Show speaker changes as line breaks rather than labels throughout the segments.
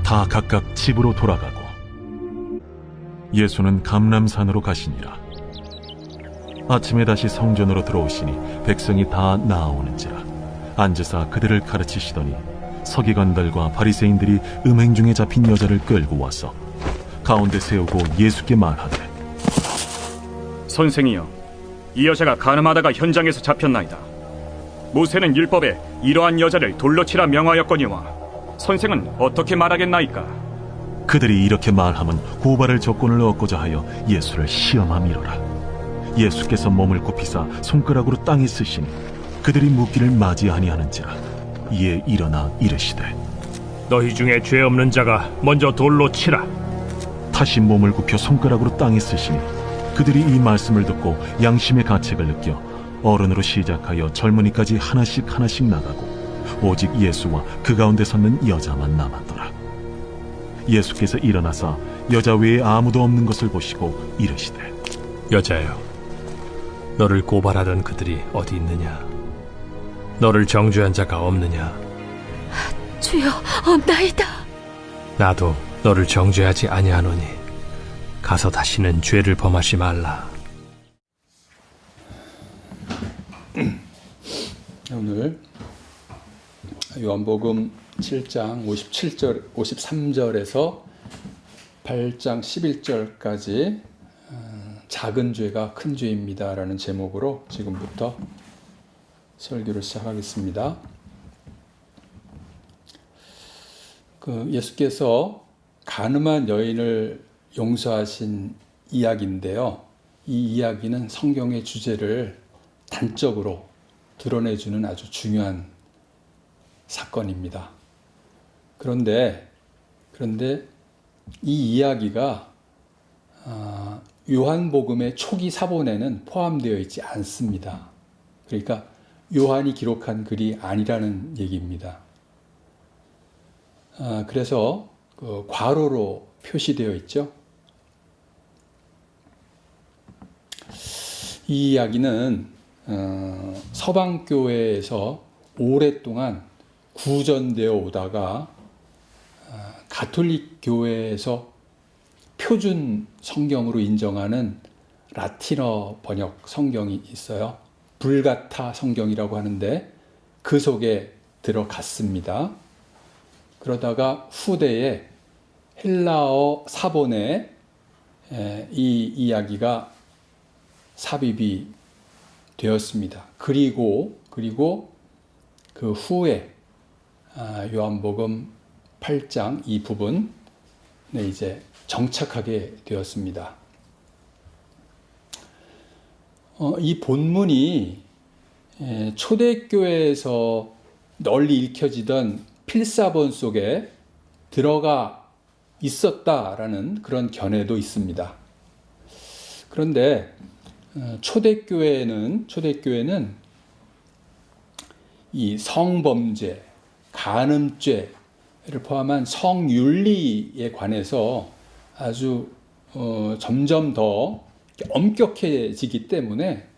다 각각 집으로 돌아가고 예수는 감람산으로 가시니라. 아침에 다시 성전으로 들어오시니 백성이 다 나아오는지라. 앉으사 그들을 가르치시더니 서기관들과 바리새인들이 음행 중에 잡힌 여자를 끌고 와서 가운데 세우고 예수께 말하되,
선생이여, 이 여자가 간음하다가 현장에서 잡혔나이다. 모세는 율법에 이러한 여자를 돌로 치라 명하였거니와 선생은 어떻게 말하겠나이까?
그들이 이렇게 말하면 고발할 조건을 얻고자 하여 예수를 시험함이로라. 예수께서 몸을 굽히사 손가락으로 땅에 쓰시니 그들이 묻기를 맞이 아니하는지라. 이에 일어나 이르시되,
너희 중에 죄 없는 자가 먼저 돌로 치라.
다시 몸을 굽혀 손가락으로 땅에 쓰시니 그들이 이 말씀을 듣고 양심의 가책을 느껴 어른으로 시작하여 젊은이까지 하나씩 나가고 오직 예수와 그 가운데 섰는 여자만 남았더라. 예수께서 일어나사 여자 외에 아무도 없는 것을 보시고 이르시되,
여자여, 너를 고발하던 그들이 어디 있느냐? 너를 정죄한 자가 없느냐?
주여, 없나이다.
나도 너를 정죄하지 아니하노니 가서 다시는 죄를 범하지 말라.
오늘 요한복음 7장 57절, 53절에서 8장 11절까지 작은 죄가 큰 죄입니다 라는 제목으로 지금부터 설교를 시작하겠습니다. 예수께서 간음한 여인을 용서하신 이야기인데요. 이 이야기는 성경의 주제를 단적으로 드러내주는 아주 중요한 사건입니다. 그런데 이 이야기가 요한복음의 초기 사본에는 포함되어 있지 않습니다. 그러니까 요한이 기록한 글이 아니라는 얘기입니다. 그래서 괄호로 표시되어 있죠. 이 이야기는 서방교회에서 오랫동안 구전되어 오다가 가톨릭 교회에서 표준 성경으로 인정하는 라틴어 번역 성경이 있어요. 불가타 성경이라고 하는데 그 속에 들어갔습니다. 그러다가 후대에 헬라어 사본에 이 이야기가 삽입이 되었습니다. 그리고 그 후에 요한복음 8장 이 부분에 이제 정착하게 되었습니다. 이 본문이 초대교회에서 널리 읽혀지던 필사본 속에 들어가 있었다라는 그런 견해도 있습니다. 그런데 초대교회는 이 성범죄, 간음죄를 포함한 성윤리에 관해서 아주 점점 더 엄격해지기 때문에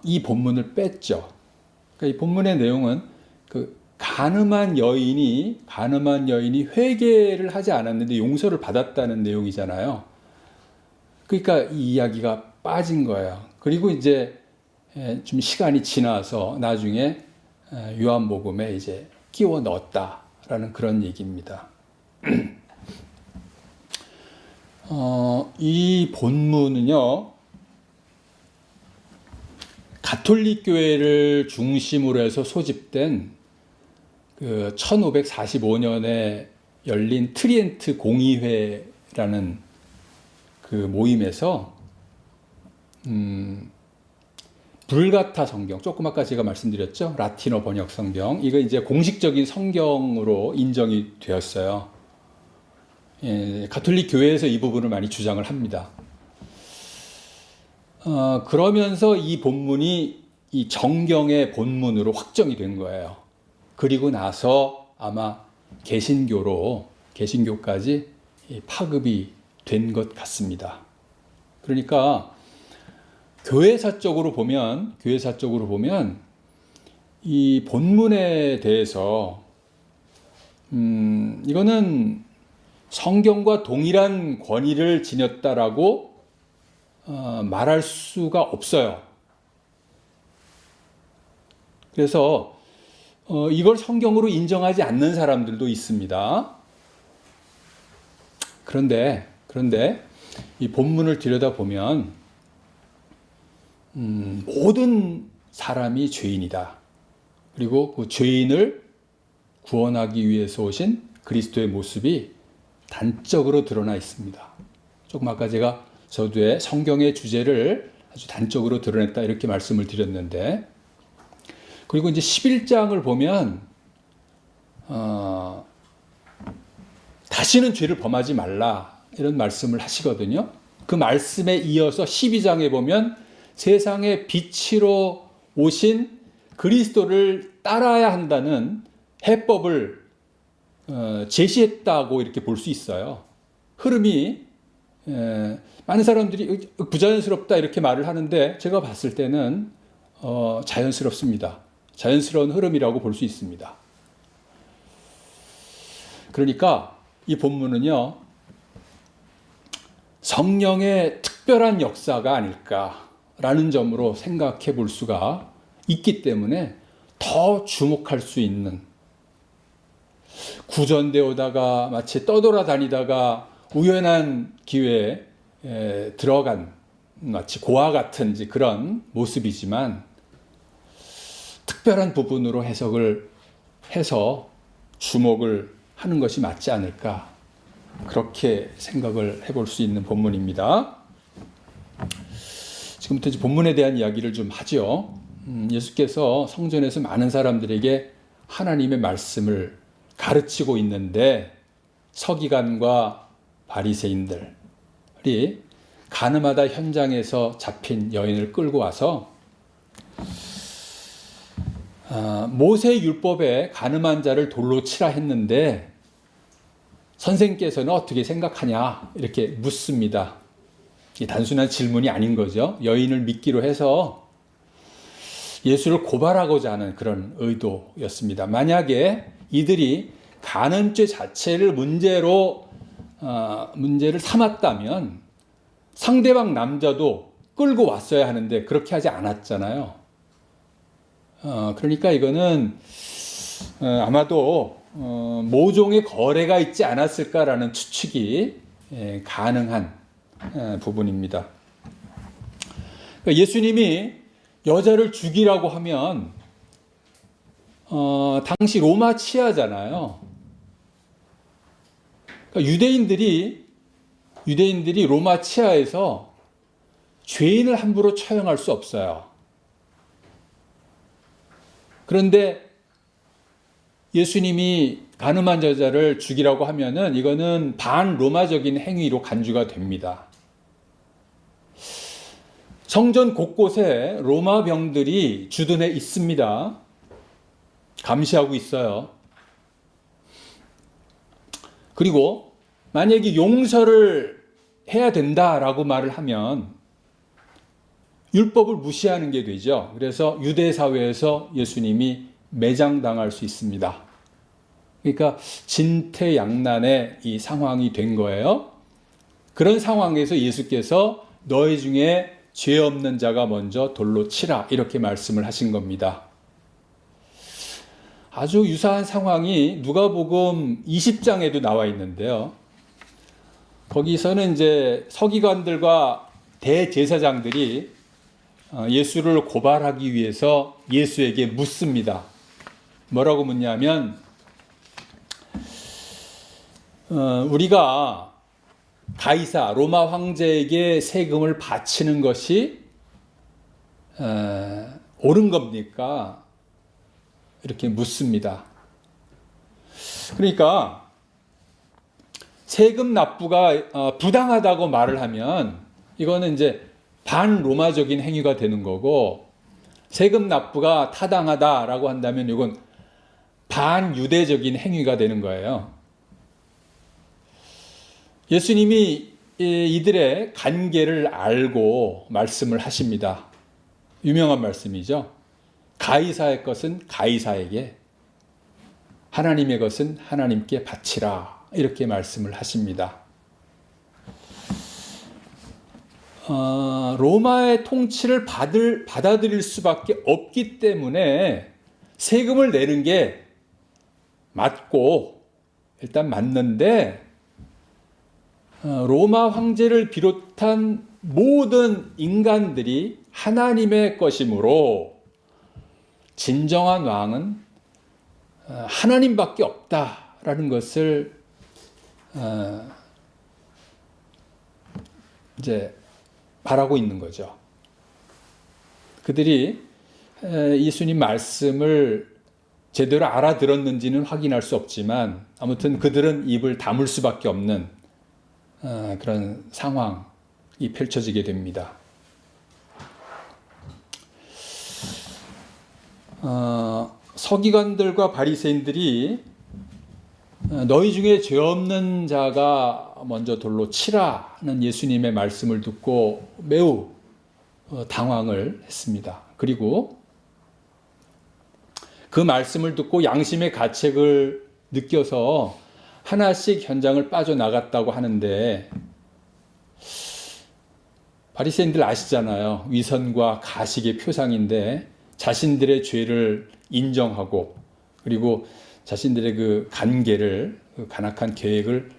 이 본문을 뺐죠. 그러니까 이 본문의 내용은 간음한 여인이 회개를 하지 않았는데 용서를 받았다는 내용이잖아요. 그러니까 이 이야기가 빠진 거예요. 그리고 이제 좀 시간이 지나서 나중에 요한복음에 이제 끼워 넣었다라는 그런 얘기입니다. 이 본문은요, 가톨릭 교회를 중심으로 해서 소집된 1545년에 열린 트리엔트 공의회라는 그 모임에서 불가타 성경, 조금 아까 제가 말씀드렸죠, 라틴어 번역 성경, 이거 이제 공식적인 성경으로 인정이 되었어요. 가톨릭 교회에서 이 부분을 많이 주장을 합니다. 그러면서 이 본문이 이 정경의 본문으로 확정이 된 거예요. 그리고 나서 아마 개신교까지 파급이 된 것 같습니다. 그러니까 교회사적으로 보면 이 본문에 대해서 이거는 성경과 동일한 권위를 지녔다라고 말할 수가 없어요. 그래서 이걸 성경으로 인정하지 않는 사람들도 있습니다. 그런데 이 본문을 들여다보면 모든 사람이 죄인이다. 그리고 그 죄인을 구원하기 위해서 오신 그리스도의 모습이 단적으로 드러나 있습니다. 조금 아까 제가 저도의 성경의 주제를 아주 단적으로 드러냈다 이렇게 말씀을 드렸는데, 그리고 이제 11장을 보면 다시는 죄를 범하지 말라 이런 말씀을 하시거든요. 그 말씀에 이어서 12장에 보면 세상의 빛으로 오신 그리스도를 따라야 한다는 해법을 제시했다고 이렇게 볼 수 있어요. 흐름이 많은 사람들이 부자연스럽다 이렇게 말을 하는데 제가 봤을 때는 자연스럽습니다. 자연스러운 흐름이라고 볼 수 있습니다. 그러니까 이 본문은요, 성령의 특별한 역사가 아닐까라는 점으로 생각해 볼 수가 있기 때문에 더 주목할 수 있는, 구전되어 오다가 마치 떠돌아다니다가 우연한 기회에 들어간 마치 고아 같은 그런 모습이지만 특별한 부분으로 해석을 해서 주목을 하는 것이 맞지 않을까, 그렇게 생각을 해볼 수 있는 본문입니다. 지금부터 이제 본문에 대한 이야기를 좀 하죠. 예수께서 성전에서 많은 사람들에게 하나님의 말씀을 가르치고 있는데 서기관과 바리새인들이 가늠하다 현장에서 잡힌 여인을 끌고 와서 모세 율법에 가늠한 자를 돌로 치라 했는데 선생께서는 어떻게 생각하냐 이렇게 묻습니다. 이 단순한 질문이 아닌 거죠. 여인을 믿기로 해서 예수를 고발하고자 하는 그런 의도였습니다. 만약에 이들이 간음죄 자체를 문제를 삼았다면 상대방 남자도 끌고 왔어야 하는데 그렇게 하지 않았잖아요. 그러니까 이거는 아마도 모종의 거래가 있지 않았을까라는 추측이 가능한 부분입니다. 그러니까 예수님이 여자를 죽이라고 하면 당시 로마 치하잖아요. 그러니까 유대인들이 로마 치하에서 죄인을 함부로 처형할 수 없어요. 그런데 예수님이 간음한 여자를 죽이라고 하면은 이거는 반로마적인 행위로 간주가 됩니다. 성전 곳곳에 로마 병들이 주둔해 있습니다. 감시하고 있어요. 그리고 만약에 용서를 해야 된다라고 말을 하면 율법을 무시하는 게 되죠. 그래서 유대 사회에서 예수님이 매장당할 수 있습니다. 그러니까 진퇴양난의 이 상황이 된 거예요. 그런 상황에서 예수께서 너희 중에 죄 없는 자가 먼저 돌로 치라 이렇게 말씀을 하신 겁니다. 아주 유사한 상황이 누가복음 20장에도 나와 있는데요. 거기서는 이제 서기관들과 대제사장들이 예수를 고발하기 위해서 예수에게 묻습니다. 뭐라고 묻냐면 우리가 가이사 로마 황제에게 세금을 바치는 것이 옳은 겁니까? 이렇게 묻습니다. 그러니까 세금 납부가 부당하다고 말을 하면 이거는 이제 반로마적인 행위가 되는 거고, 세금 납부가 타당하다라고 한다면 이건 반유대적인 행위가 되는 거예요. 예수님이 이들의 관계를 알고 말씀을 하십니다. 유명한 말씀이죠. 가이사의 것은 가이사에게, 하나님의 것은 하나님께 바치라 이렇게 말씀을 하십니다. 로마의 통치를 받아들일 수밖에 없기 때문에 세금을 내는 게 맞고 일단 맞는데 로마 황제를 비롯한 모든 인간들이 하나님의 것이므로 진정한 왕은 하나님밖에 없다라는 것을 이제 말하고 있는 거죠. 그들이 예수님 말씀을 제대로 알아들었는지는 확인할 수 없지만 아무튼 그들은 입을 다물 수밖에 없는 그런 상황이 펼쳐지게 됩니다. 서기관들과 바리새인들이 너희 중에 죄 없는 자가 먼저 돌로 치라는 예수님의 말씀을 듣고 매우 당황을 했습니다. 그리고 그 말씀을 듣고 양심의 가책을 느껴서 하나씩 현장을 빠져나갔다고 하는데 바리새인들 아시잖아요. 위선과 가식의 표상인데 자신들의 죄를 인정하고 그리고 자신들의 그 간계를 그 간악한 계획을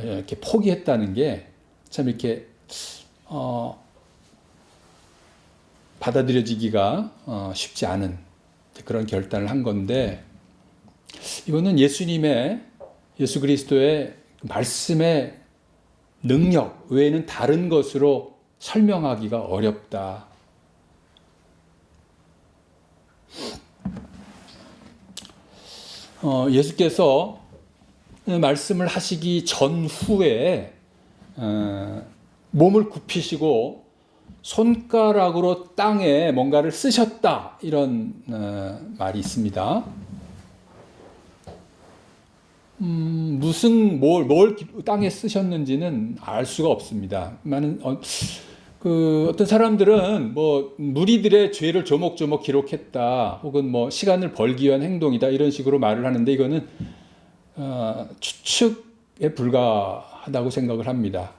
이렇게 포기했다는 게 참 이렇게 받아들여지기가 쉽지 않은 그런 결단을 한 건데 이거는 예수 그리스도의 말씀의 능력 외에는 다른 것으로 설명하기가 어렵다. 예수께서 말씀을 하시기 전후에 몸을 굽히시고 손가락으로 땅에 뭔가를 쓰셨다 이런 말이 있습니다. 뭘 땅에 쓰셨는지는 알 수가 없습니다. 어떤 사람들은 무리들의 죄를 조목조목 기록했다, 혹은 시간을 벌기 위한 행동이다 이런 식으로 말을 하는데 이거는 추측에 불과하다고 생각을 합니다.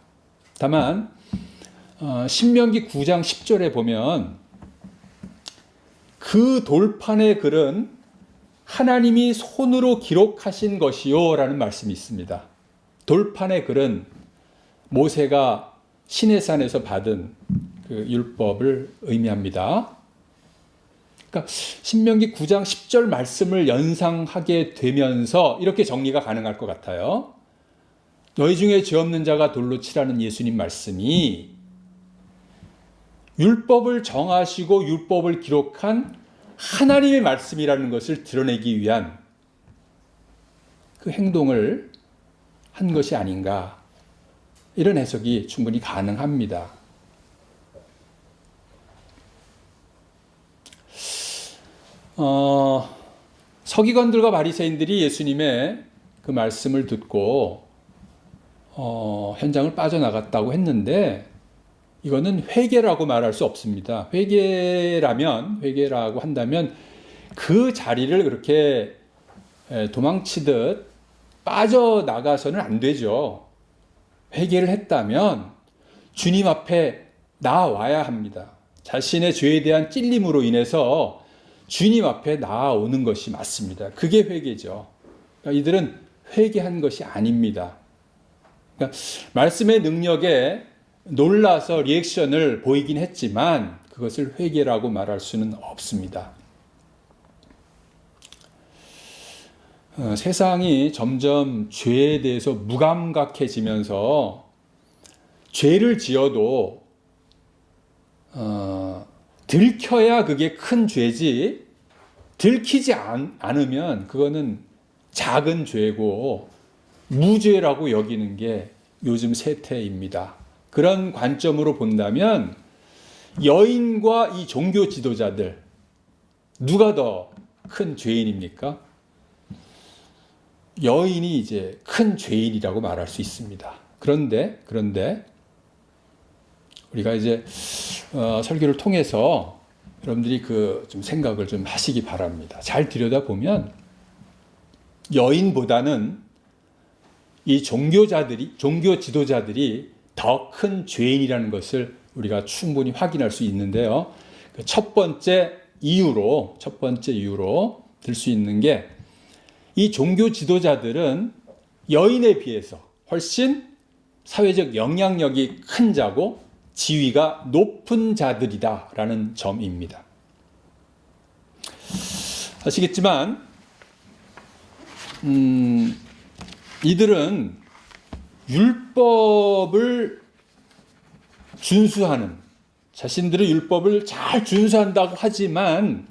다만 신명기 9장 10절에 보면 그 돌판의 글은 하나님이 손으로 기록하신 것이요 라는 말씀이 있습니다. 돌판의 글은 모세가 시내산에서 받은 그 율법을 의미합니다. 그러니까 신명기 9장 10절 말씀을 연상하게 되면서 이렇게 정리가 가능할 것 같아요. 너희 중에 죄 없는 자가 돌로 치라는 예수님 말씀이 율법을 정하시고 율법을 기록한 하나님의 말씀이라는 것을 드러내기 위한 그 행동을 한 것이 아닌가, 이런 해석이 충분히 가능합니다. 서기관들과 바리새인들이 예수님의 그 말씀을 듣고 현장을 빠져나갔다고 했는데 이거는 회개라고 말할 수 없습니다. 회개라고 한다면 그 자리를 그렇게 도망치듯 빠져나가서는 안 되죠. 회개를 했다면 주님 앞에 나와야 합니다. 자신의 죄에 대한 찔림으로 인해서 주님 앞에 나아오는 것이 맞습니다. 그게 회개죠. 그러니까 이들은 회개한 것이 아닙니다. 그러니까 말씀의 능력에 놀라서 리액션을 보이긴 했지만 그것을 회개라고 말할 수는 없습니다. 세상이 점점 죄에 대해서 무감각해지면서 죄를 지어도 들켜야 그게 큰 죄지, 들키지 않으면 그거는 작은 죄고 무죄라고 여기는 게 요즘 세태입니다. 그런 관점으로 본다면 여인과 이 종교 지도자들 누가 더 큰 죄인입니까? 여인이 이제 큰 죄인이라고 말할 수 있습니다. 그런데 우리가 이제 설교를 통해서 여러분들이 좀 생각을 좀 하시기 바랍니다. 잘 들여다보면 여인보다는 이 종교 지도자들이 더 큰 죄인이라는 것을 우리가 충분히 확인할 수 있는데요. 첫 번째 이유로 들 수 있는 게, 이 종교 지도자들은 여인에 비해서 훨씬 사회적 영향력이 큰 자고 지위가 높은 자들이다라는 점입니다. 아시겠지만 이들은 율법을 준수하는, 자신들의 율법을 잘 준수한다고 하지만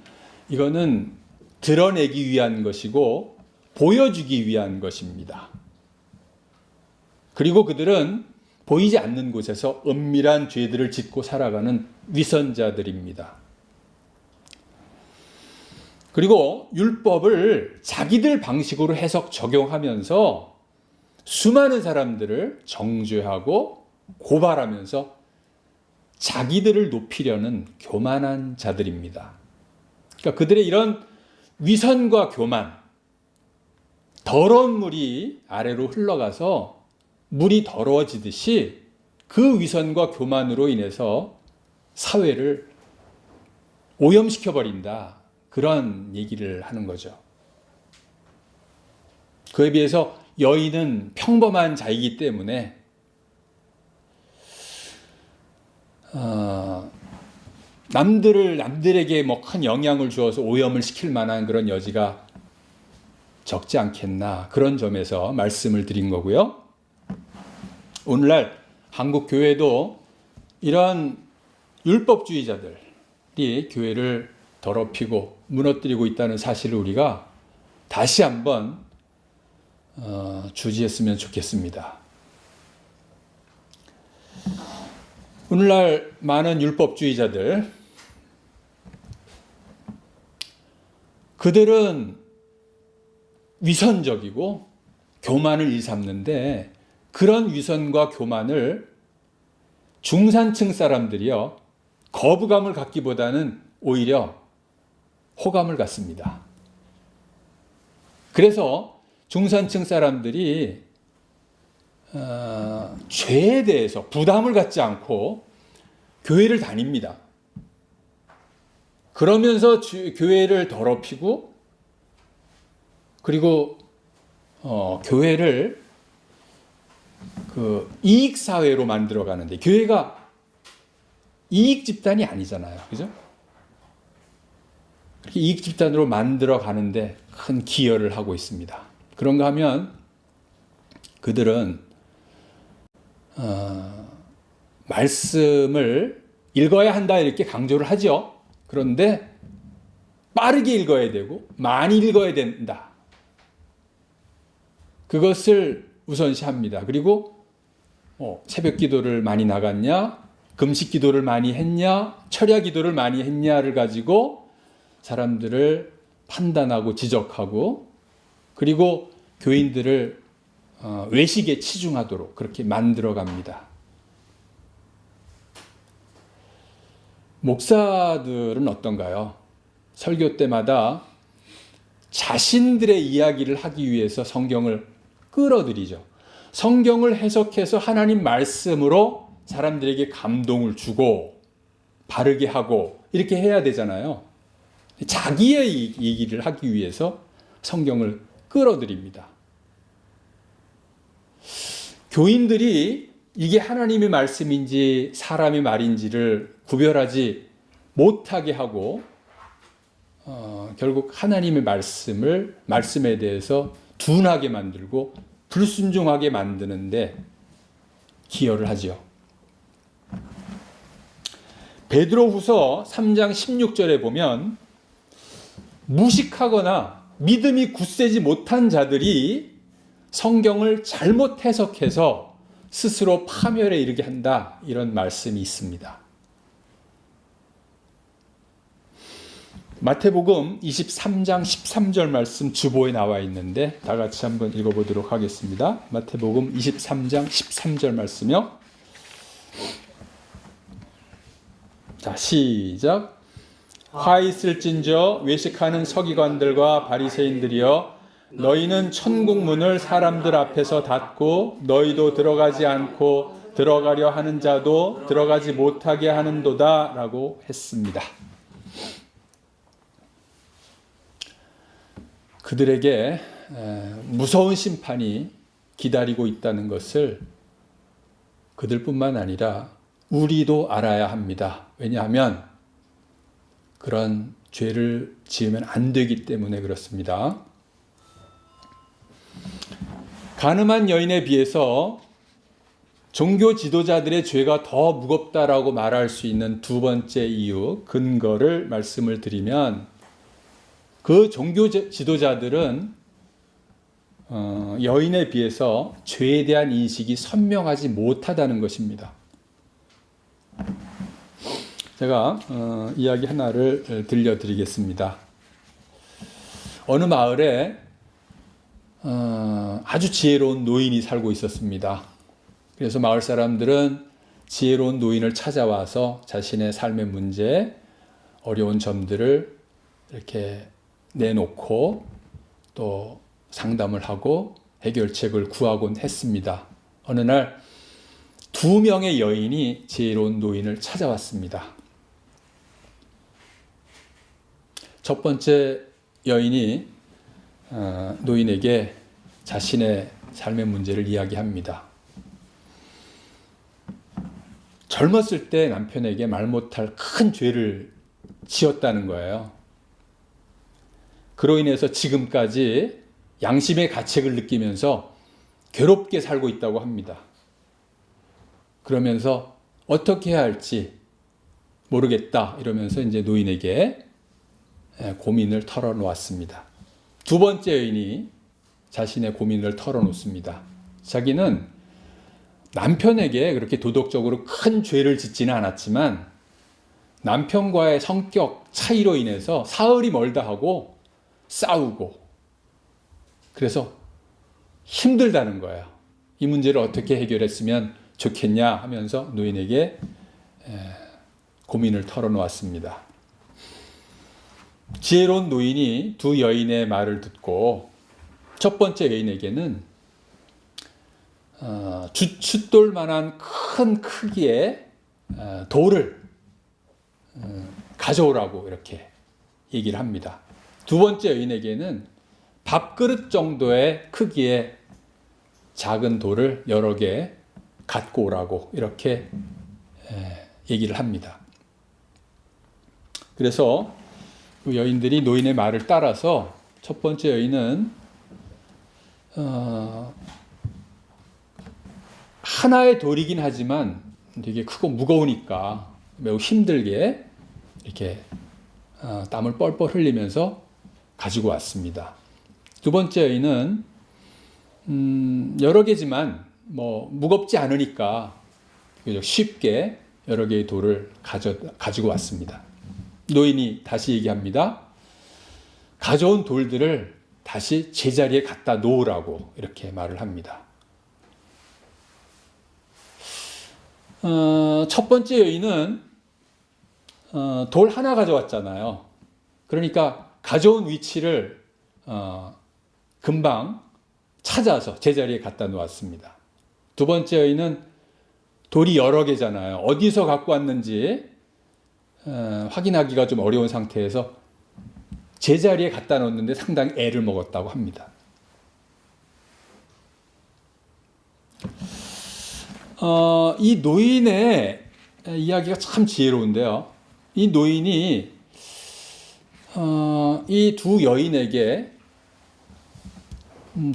이거는 드러내기 위한 것이고 보여주기 위한 것입니다. 그리고 그들은 보이지 않는 곳에서 은밀한 죄들을 짓고 살아가는 위선자들입니다. 그리고 율법을 자기들 방식으로 해석 적용하면서 수많은 사람들을 정죄하고 고발하면서 자기들을 높이려는 교만한 자들입니다. 그러니까 그들의 이런 위선과 교만, 더러운 물이 아래로 흘러가서 물이 더러워지듯이 그 위선과 교만으로 인해서 사회를 오염시켜버린다, 그런 얘기를 하는 거죠. 그에 비해서 여인은 평범한 자이기 때문에 남들에게 뭐 큰 영향을 주어서 오염을 시킬 만한 그런 여지가 적지 않겠나, 그런 점에서 말씀을 드린 거고요. 오늘날 한국 교회도 이런 율법주의자들이 교회를 더럽히고 무너뜨리고 있다는 사실을 우리가 다시 한번 주지했으면 좋겠습니다. 오늘날 많은 율법주의자들, 그들은 위선적이고 교만을 일삼는데, 그런 위선과 교만을 중산층 사람들이요, 거부감을 갖기보다는 오히려 호감을 갖습니다. 그래서 중산층 사람들이 죄에 대해서 부담을 갖지 않고 교회를 다닙니다. 그러면서 교회를 더럽히고, 그리고 교회를 그 이익 사회로 만들어 가는데, 교회가 이익 집단이 아니잖아요, 그죠? 그렇게 이익 집단으로 만들어 가는데 큰 기여를 하고 있습니다. 그런가 하면 그들은 말씀을 읽어야 한다 이렇게 강조를 하죠. 그런데 빠르게 읽어야 되고 많이 읽어야 된다, 그것을 우선시합니다. 그리고 새벽 기도를 많이 나갔냐, 금식 기도를 많이 했냐, 철야 기도를 많이 했냐를 가지고 사람들을 판단하고 지적하고, 그리고 교인들을 외식에 치중하도록 그렇게 만들어 갑니다. 목사들은 어떤가요? 설교 때마다 자신들의 이야기를 하기 위해서 성경을 끌어들이죠. 성경을 해석해서 하나님 말씀으로 사람들에게 감동을 주고 바르게 하고 이렇게 해야 되잖아요. 자기의 얘기를 하기 위해서 성경을 끌어들입니다. 교인들이 이게 하나님의 말씀인지 사람의 말인지를 구별하지 못하게 하고 결국 하나님의 말씀에 대해서 둔하게 만들고 불순종하게 만드는데 기여를 하죠. 베드로후서 3장 16절에 보면 무식하거나 믿음이 굳세지 못한 자들이 성경을 잘못 해석해서 스스로 파멸에 이르게 한다, 이런 말씀이 있습니다. 마태복음 23장 13절 말씀 주보에 나와 있는데 다 같이 한번 읽어보도록 하겠습니다. 마태복음 23장 13절 말씀이요. 자, 시작. 화 있을진저 외식하는 서기관들과 바리새인들이여, 너희는 천국 문을 사람들 앞에서 닫고 너희도 들어가지 않고 들어가려 하는 자도 들어가지 못하게 하는도다 라고 했습니다. 그들에게 무서운 심판이 기다리고 있다는 것을 그들뿐만 아니라 우리도 알아야 합니다. 왜냐하면 그런 죄를 지으면 안 되기 때문에 그렇습니다. 간음한 여인에 비해서 종교 지도자들의 죄가 더 무겁다라고 말할 수 있는 두 번째 이유, 근거를 말씀을 드리면 그 종교 지도자들은 여인에 비해서 죄에 대한 인식이 선명하지 못하다는 것입니다. 제가 이야기 하나를 들려드리겠습니다. 어느 마을에 아주 지혜로운 노인이 살고 있었습니다. 그래서 마을 사람들은 지혜로운 노인을 찾아와서 자신의 삶의 문제, 어려운 점들을 이렇게 내놓고 또 상담을 하고 해결책을 구하곤 했습니다. 어느 날 2명의 여인이 지혜로운 노인을 찾아왔습니다. 첫 번째 여인이 노인에게 자신의 삶의 문제를 이야기합니다. 젊었을 때 남편에게 말 못할 큰 죄를 지었다는 거예요. 그로 인해서 지금까지 양심의 가책을 느끼면서 괴롭게 살고 있다고 합니다. 그러면서 어떻게 해야 할지 모르겠다 이러면서 이제 노인에게 고민을 털어놓았습니다. 두 번째 여인이 자신의 고민을 털어놓습니다. 자기는 남편에게 그렇게 도덕적으로 큰 죄를 짓지는 않았지만 남편과의 성격 차이로 인해서 사흘이 멀다 하고 싸우고 그래서 힘들다는 거예요. 이 문제를 어떻게 해결했으면 좋겠냐 하면서 노인에게 고민을 털어놓았습니다. 지혜로운 노인이 두 여인의 말을 듣고 첫 번째 여인에게는 주춧돌 만한 큰 크기의 돌을 가져오라고 이렇게 얘기를 합니다. 두 번째 여인에게는 밥그릇 정도의 크기의 작은 돌을 여러 개 갖고 오라고 이렇게 얘기를 합니다. 그래서 그 여인들이 노인의 말을 따라서 첫 번째 여인은 하나의 돌이긴 하지만 되게 크고 무거우니까 매우 힘들게 이렇게 땀을 뻘뻘 흘리면서 가지고 왔습니다. 두 번째 여인은 여러 개지만 무겁지 않으니까 쉽게 여러 개의 돌을 가지고 왔습니다. 노인이 다시 얘기합니다. 가져온 돌들을 다시 제자리에 갖다 놓으라고 이렇게 말을 합니다. 첫 번째 여인은 돌 하나 가져왔잖아요. 그러니까 가져온 위치를 금방 찾아서 제자리에 갖다 놓았습니다. 두 번째 여인은 돌이 여러 개잖아요. 어디서 갖고 왔는지 확인하기가 좀 어려운 상태에서 제자리에 갖다 놓는데 상당히 애를 먹었다고 합니다. 이 노인의 이야기가 참 지혜로운데요. 이 노인이 이 두 여인에게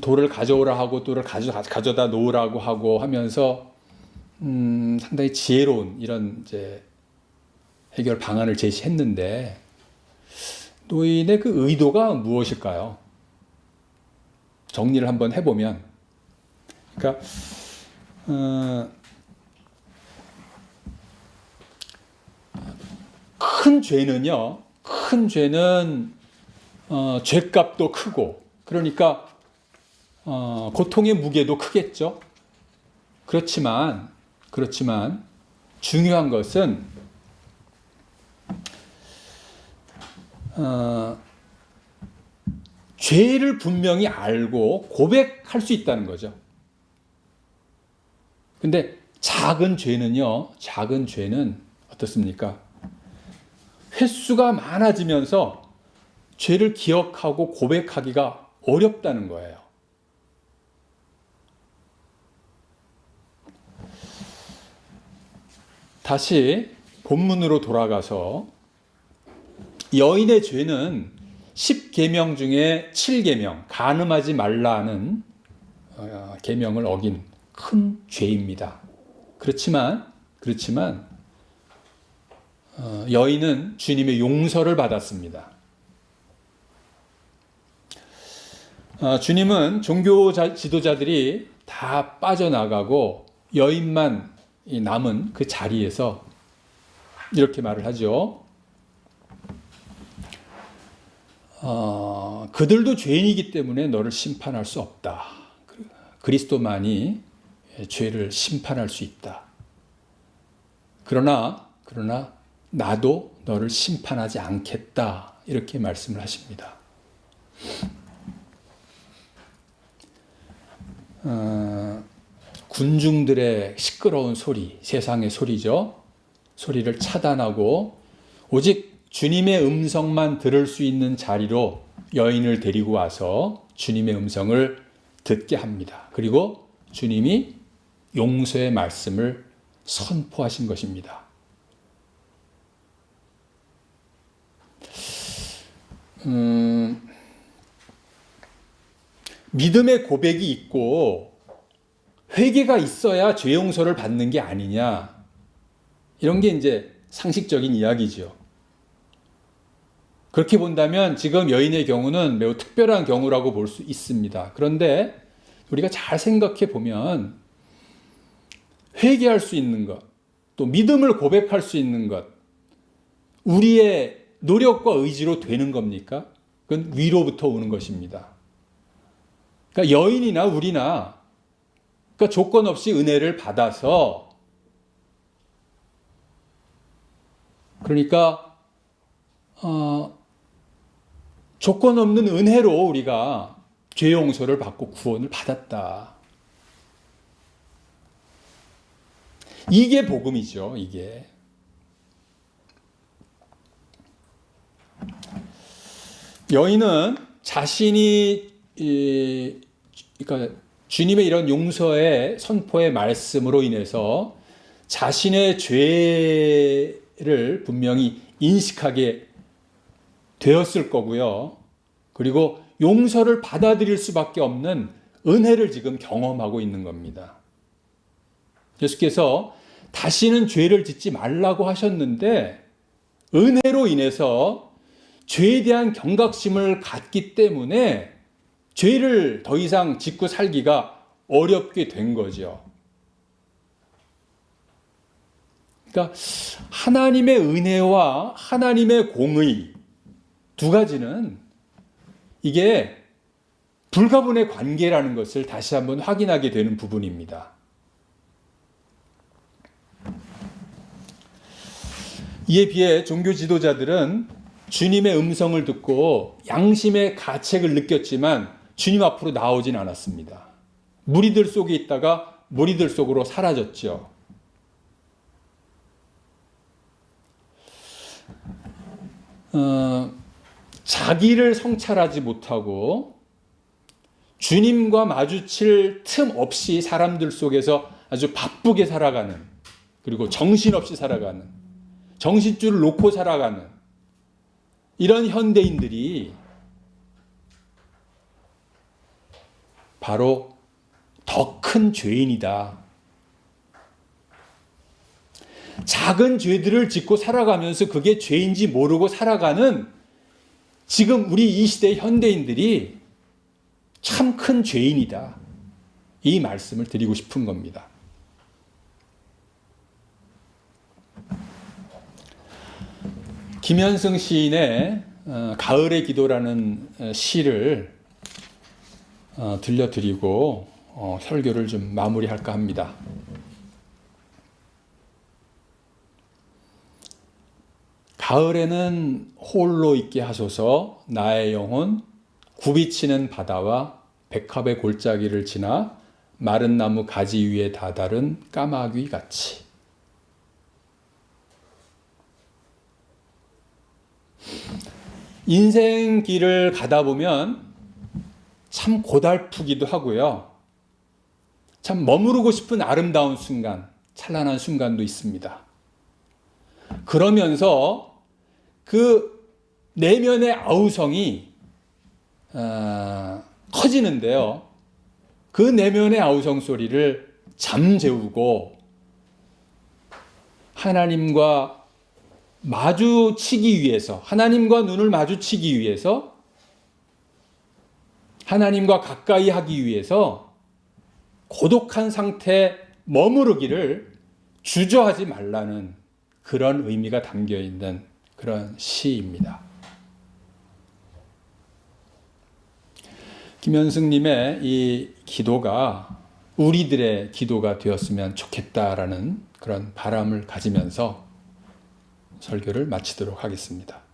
돌을 가져오라 하고 돌을 가져다 놓으라고 하고 하면서 상당히 지혜로운 이런 이제 해결 방안을 제시했는데 노인의 그 의도가 무엇일까요? 정리를 한번 해보면, 그러니까 큰 죄는요, 큰 죄는 죄값도 크고, 그러니까 고통의 무게도 크겠죠. 그렇지만 중요한 것은 죄를 분명히 알고 고백할 수 있다는 거죠. 근데 작은 죄는요, 작은 죄는 어떻습니까? 횟수가 많아지면서 죄를 기억하고 고백하기가 어렵다는 거예요. 다시 본문으로 돌아가서 여인의 죄는 10계명 중에 7계명, 간음하지 말라는 계명을 어긴 큰 죄입니다. 그렇지만 여인은 주님의 용서를 받았습니다. 주님은 종교 지도자들이 다 빠져나가고 여인만 남은 그 자리에서 이렇게 말을 하죠. 그들도 죄인이기 때문에 너를 심판할 수 없다. 그리스도만이 죄를 심판할 수 있다. 그러나 나도 너를 심판하지 않겠다. 이렇게 말씀을 하십니다. 군중들의 시끄러운 소리, 세상의 소리죠. 소리를 차단하고 오직 주님의 음성만 들을 수 있는 자리로 여인을 데리고 와서 주님의 음성을 듣게 합니다. 그리고 주님이 용서의 말씀을 선포하신 것입니다. 믿음의 고백이 있고 회개가 있어야 죄 용서를 받는 게 아니냐. 이런 게 이제 상식적인 이야기죠. 그렇게 본다면 지금 여인의 경우는 매우 특별한 경우라고 볼 수 있습니다. 그런데 우리가 잘 생각해 보면 회개할 수 있는 것, 또 믿음을 고백할 수 있는 것, 우리의 노력과 의지로 되는 겁니까? 그건 위로부터 오는 것입니다. 그러니까 여인이나 우리나 그러니까 조건 없이 은혜를 받아서 그러니까 조건 없는 은혜로 우리가 죄 용서를 받고 구원을 받았다. 이게 복음이죠. 이게. 여인은 자신이 그러니까 주님의 이런 용서의 선포의 말씀으로 인해서 자신의 죄를 분명히 인식하게 되었을 거고요. 그리고 용서를 받아들일 수밖에 없는 은혜를 지금 경험하고 있는 겁니다. 예수께서 다시는 죄를 짓지 말라고 하셨는데 은혜로 인해서 죄에 대한 경각심을 갖기 때문에 죄를 더 이상 짓고 살기가 어렵게 된 거죠. 그러니까 하나님의 은혜와 하나님의 공의 두 가지는 이게 불가분의 관계라는 것을 다시 한번 확인하게 되는 부분입니다. 이에 비해 종교 지도자들은 주님의 음성을 듣고 양심의 가책을 느꼈지만 주님 앞으로 나오진 않았습니다. 무리들 속에 있다가 무리들 속으로 사라졌죠. 자기를 성찰하지 못하고 주님과 마주칠 틈 없이 사람들 속에서 아주 바쁘게 살아가는, 그리고 정신없이 살아가는, 정신줄을 놓고 살아가는 이런 현대인들이 바로 더 큰 죄인이다. 작은 죄들을 짓고 살아가면서 그게 죄인지 모르고 살아가는 지금 우리 이 시대 현대인들이 참 큰 죄인이다. 이 말씀을 드리고 싶은 겁니다. 김현승 시인의 가을의 기도라는 시를 들려드리고 설교를 좀 마무리할까 합니다. 가을에는 홀로 있게 하소서 나의 영혼 굽이치는 바다와 백합의 골짜기를 지나 마른 나무 가지 위에 다다른 까마귀 같이. 인생 길을 가다 보면 참 고달프기도 하고요. 참 머무르고 싶은 아름다운 순간, 찬란한 순간도 있습니다. 그러면서 그 내면의 아우성이 커지는데요. 그 내면의 아우성 소리를 잠재우고 하나님과 마주치기 위해서, 하나님과 눈을 마주치기 위해서, 하나님과 가까이 하기 위해서 고독한 상태에 머무르기를 주저하지 말라는 그런 의미가 담겨 있는 그런 시입니다. 김현승님의 이 기도가 우리들의 기도가 되었으면 좋겠다라는 그런 바람을 가지면서 설교를 마치도록 하겠습니다.